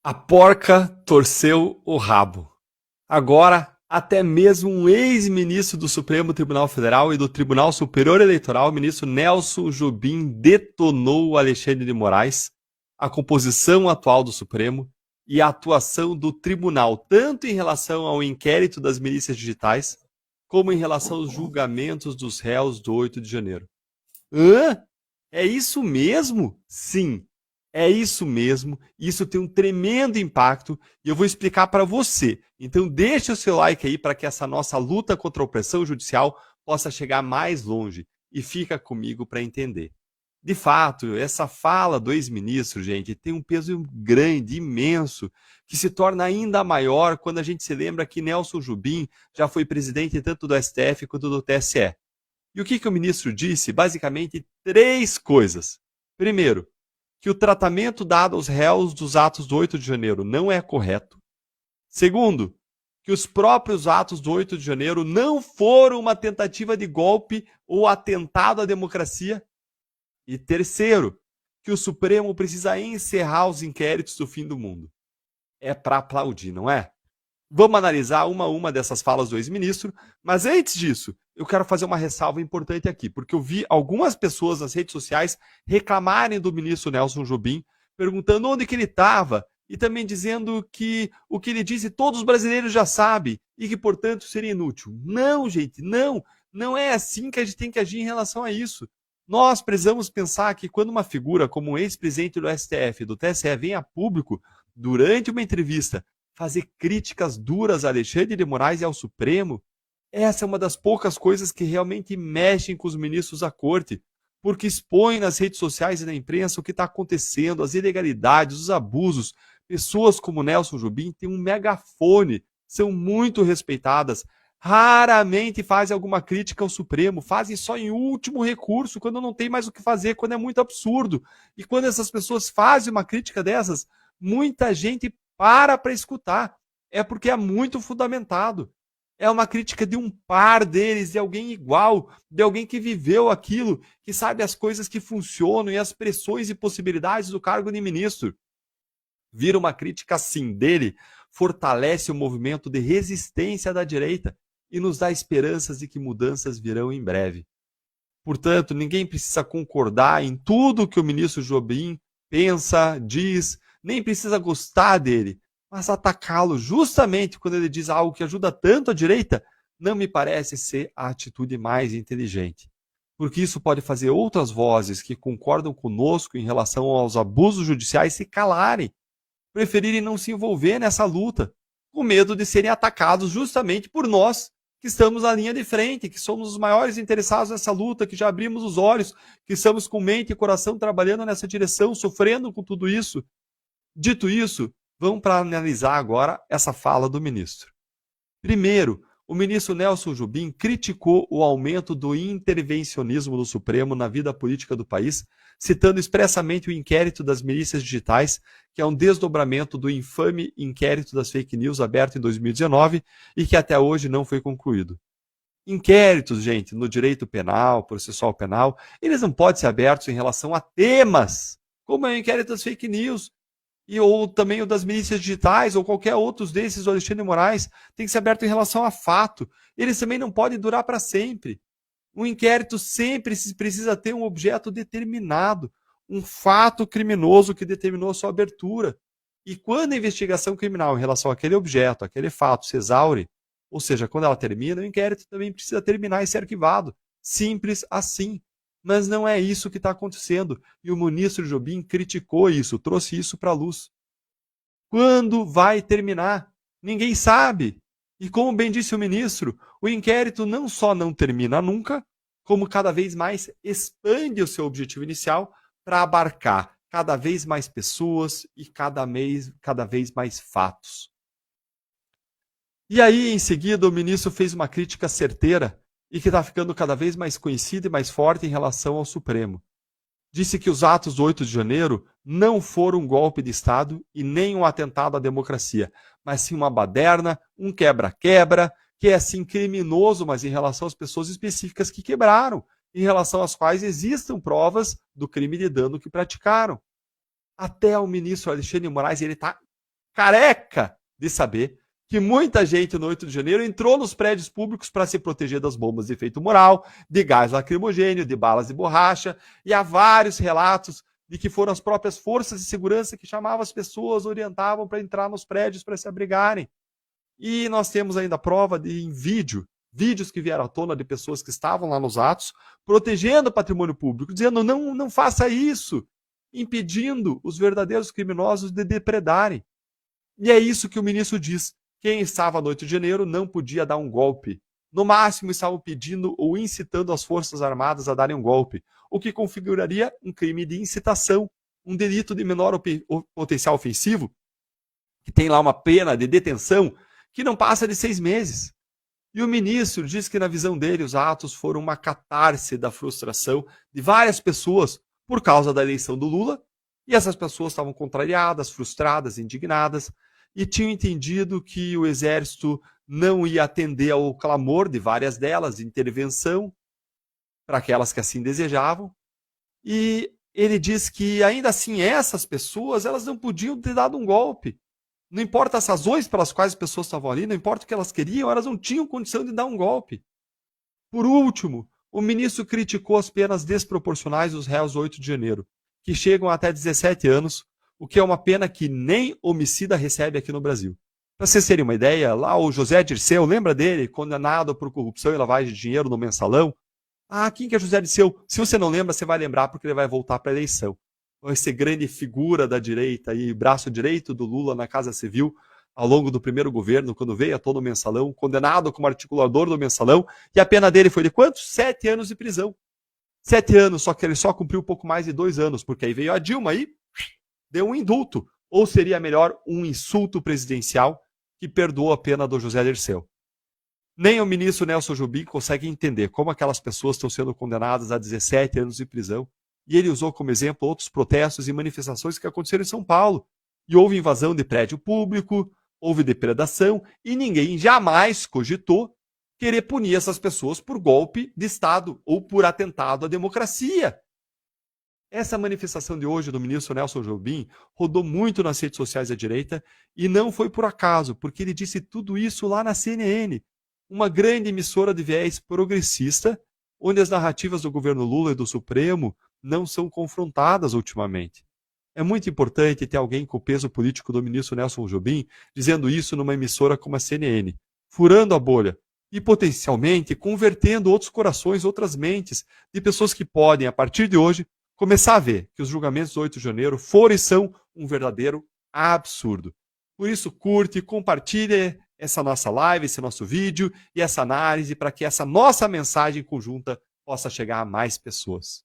A porca torceu o rabo. Agora, até mesmo um ex-ministro do Supremo Tribunal Federal e do Tribunal Superior Eleitoral, o ministro Nelson Jobim, detonou o Alexandre de Moraes, a composição atual do Supremo e a atuação do tribunal, tanto em relação ao inquérito das milícias digitais, como em relação aos julgamentos dos réus do 8 de janeiro. Hã? É isso mesmo? Sim, é isso mesmo. Isso tem um tremendo impacto e eu vou explicar para você. Então deixa o seu like aí para que essa nossa luta contra a opressão judicial possa chegar mais longe e fica comigo para entender. De fato, essa fala do ex-ministro, gente, tem um peso grande, imenso, que se torna ainda maior quando a gente se lembra que Nelson Jobim já foi presidente tanto do STF quanto do TSE. E o que o ministro disse? Basicamente, três coisas. Primeiro, que o tratamento dado aos réus dos atos do 8 de janeiro não é correto. Segundo, que os próprios atos do 8 de janeiro não foram uma tentativa de golpe ou atentado à democracia. E terceiro, que o Supremo precisa encerrar os inquéritos do fim do mundo. É para aplaudir, não é? Vamos analisar uma a uma dessas falas do ex-ministro, mas antes disso, eu quero fazer uma ressalva importante aqui, porque eu vi algumas pessoas nas redes sociais reclamarem do ministro Nelson Jobim, perguntando onde que ele estava, e também dizendo que o que ele disse todos os brasileiros já sabem, e que, portanto, seria inútil. Não, gente, não é assim que a gente tem que agir em relação a isso. Nós precisamos pensar que quando uma figura como o ex-presidente do STF e do TSE vem a público, durante uma entrevista, fazer críticas duras a Alexandre de Moraes e ao Supremo, essa é uma das poucas coisas que realmente mexem com os ministros da corte, porque expõem nas redes sociais e na imprensa o que está acontecendo, as ilegalidades, os abusos. Pessoas como Nelson Jobim têm um megafone, são muito respeitadas, raramente fazem alguma crítica ao Supremo, fazem só em último recurso, quando não tem mais o que fazer, quando é muito absurdo. E quando essas pessoas fazem uma crítica dessas, muita gente para escutar. É porque é muito fundamentado. É uma crítica de um par deles, de alguém igual, de alguém que viveu aquilo, que sabe as coisas que funcionam e as pressões e possibilidades do cargo de ministro. Vir uma crítica assim dele fortalece o movimento de resistência da direita e nos dá esperanças de que mudanças virão em breve. Portanto, ninguém precisa concordar em tudo que o ministro Jobim pensa, diz, nem precisa gostar dele, mas atacá-lo justamente quando ele diz algo que ajuda tanto a direita, não me parece ser a atitude mais inteligente. Porque isso pode fazer outras vozes que concordam conosco em relação aos abusos judiciais se calarem, preferirem não se envolver nessa luta, com medo de serem atacados justamente por nós, que estamos na linha de frente, que somos os maiores interessados nessa luta, que já abrimos os olhos, que estamos com mente e coração trabalhando nessa direção, sofrendo com tudo isso. Dito isso, vamos para analisar agora essa fala do ministro. Primeiro, o ministro Nelson Jobim criticou o aumento do intervencionismo do Supremo na vida política do país, citando expressamente o inquérito das milícias digitais, que é um desdobramento do infame inquérito das fake news aberto em 2019 e que até hoje não foi concluído. Inquéritos, gente, no direito penal, processual penal, eles não podem ser abertos em relação a temas, como é o inquérito das fake news, ou também o das milícias digitais, ou qualquer outro desses do Alexandre de Moraes, tem que ser aberto em relação a fato. Eles também não podem durar para sempre. Um inquérito sempre precisa ter um objeto determinado, um fato criminoso que determinou a sua abertura. E quando a investigação criminal em relação àquele objeto, àquele fato, se exaure, ou seja, quando ela termina, o inquérito também precisa terminar e ser arquivado. Simples assim. Mas não é isso que está acontecendo. E o ministro Jobim criticou isso, trouxe isso para a luz. Quando vai terminar? Ninguém sabe. E como bem disse o ministro, o inquérito não só não termina nunca, como cada vez mais expande o seu objetivo inicial para abarcar cada vez mais pessoas e cada vez mais fatos. E aí, em seguida, o ministro fez uma crítica certeira e que está ficando cada vez mais conhecida e mais forte em relação ao Supremo. Disse que os atos do 8 de janeiro não foram um golpe de Estado e nem um atentado à democracia, mas sim uma baderna, um quebra-quebra, que é assim criminoso, mas em relação às pessoas específicas que quebraram, em relação às quais existam provas do crime de dano que praticaram. Até o ministro Alexandre de Moraes, ele está careca de saber que muita gente no 8 de janeiro entrou nos prédios públicos para se proteger das bombas de efeito moral, de gás lacrimogênio, de balas de borracha, e há vários relatos de que foram as próprias forças de segurança que chamavam as pessoas, orientavam para entrar nos prédios para se abrigarem. E nós temos ainda prova em vídeos que vieram à tona de pessoas que estavam lá nos atos, protegendo o patrimônio público, dizendo não faça isso, impedindo os verdadeiros criminosos de depredarem. E é isso que o ministro diz. Quem estava no 8 de janeiro não podia dar um golpe. No máximo, estavam pedindo ou incitando as Forças Armadas a darem um golpe, o que configuraria um crime de incitação, um delito de menor potencial ofensivo, que tem lá uma pena de detenção que não passa de 6 meses. E o ministro diz que, na visão dele, os atos foram uma catarse da frustração de várias pessoas por causa da eleição do Lula, e essas pessoas estavam contrariadas, frustradas, indignadas, e tinham entendido que o Exército não ia atender ao clamor de várias delas, de intervenção, para aquelas que assim desejavam. E ele diz que, ainda assim, essas pessoas elas não podiam ter dado um golpe. Não importa as razões pelas quais as pessoas estavam ali, não importa o que elas queriam, elas não tinham condição de dar um golpe. Por último, o ministro criticou as penas desproporcionais dos réus do 8 de janeiro, que chegam até 17 anos, o que é uma pena que nem homicida recebe aqui no Brasil. Para vocês terem uma ideia, lá o José Dirceu, lembra dele, condenado por corrupção e lavagem de dinheiro no Mensalão? Ah, quem que é José Dirceu? Se você não lembra, você vai lembrar porque ele vai voltar para a eleição. Vai ser grande figura da direita e braço direito do Lula na Casa Civil ao longo do primeiro governo, quando veio à tona o Mensalão, condenado como articulador do Mensalão, e a pena dele foi de quantos? 7 anos de prisão. 7 anos, só que ele só cumpriu pouco mais de 2 anos, porque aí veio a Dilma e deu um indulto. Ou seria melhor um insulto presidencial que perdoou a pena do José Dirceu. Nem o ministro Nelson Jobim consegue entender como aquelas pessoas estão sendo condenadas a 17 anos de prisão. E ele usou como exemplo outros protestos e manifestações que aconteceram em São Paulo. E houve invasão de prédio público, houve depredação, e ninguém jamais cogitou querer punir essas pessoas por golpe de Estado ou por atentado à democracia. Essa manifestação de hoje do ministro Nelson Jobim rodou muito nas redes sociais da direita e não foi por acaso, porque ele disse tudo isso lá na CNN, uma grande emissora de viés progressista, onde as narrativas do governo Lula e do Supremo não são confrontadas ultimamente. É muito importante ter alguém com o peso político do ministro Nelson Jobim dizendo isso numa emissora como a CNN, furando a bolha e potencialmente convertendo outros corações, outras mentes de pessoas que podem, a partir de hoje, começar a ver que os julgamentos do 8 de janeiro foram e são um verdadeiro absurdo. Por isso, curte, compartilhe essa nossa live, esse nosso vídeo e essa análise para que essa nossa mensagem conjunta possa chegar a mais pessoas.